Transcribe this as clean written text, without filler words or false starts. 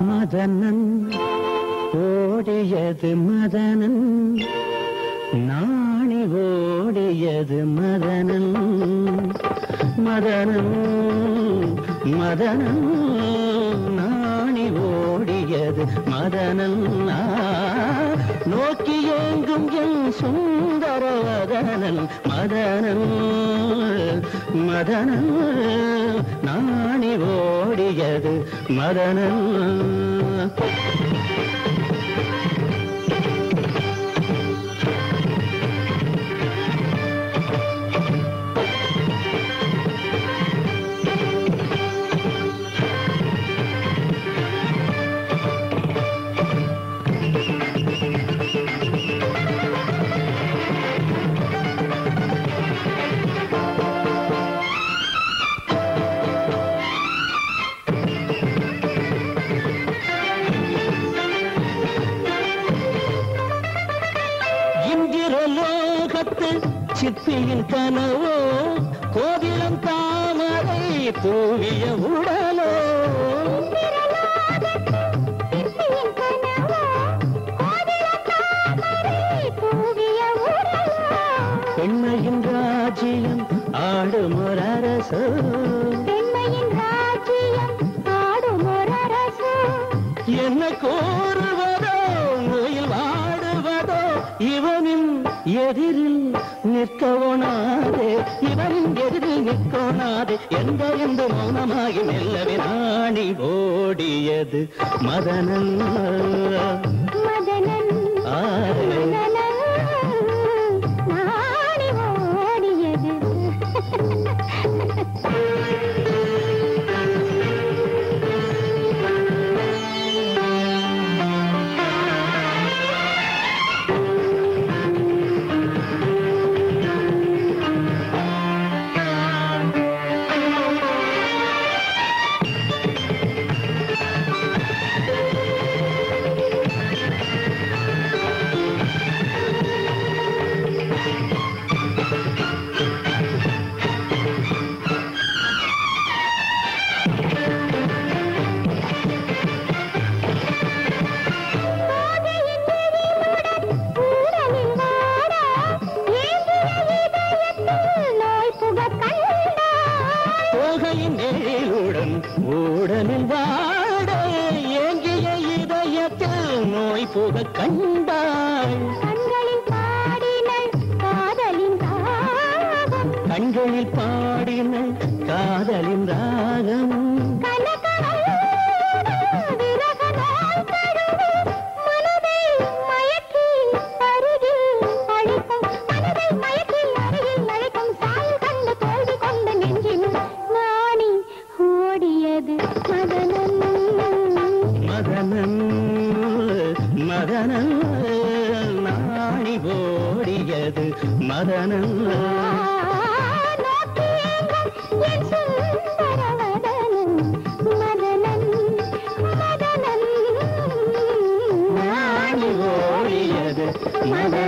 மதனன் ஓடியது மதனன் நாணி ஓடியது மதனன் மதனன் மதனன் நாணி ஓடியது மதனன் நோக்கி எங்கும் என் சுந்தரவதனன் மதனன் மதனன் நாணி ஓடியது மதனன் சிற்பியின் கனவோ கோவிலம் தாமரை தூவிய உடலோ பெண்மையின் ராஜ்யம் ஆடும் ஒரு அரசு என்ன கோருவதோ நோயில் வாடுவதோ இவனின் எதிரில் நிற்கோனாதே இவனின் எதிரில் நிற்கோனாதே எந்த மௌனமாகி மெல்லவே நாணி ஓடியது மதனன் மதனன் நாணி ஓடியது ஊடலில் வாட ஏங்கிய இதயத்தில் நோய் புக கண்டாள் கண்களில் பாடினள் காதலின் ராகம் கண்களில் பாடினள் காதலின் ராகம் மதனன் நாணி ஓடியது மதனன் நாணி ஓடியது மதனன்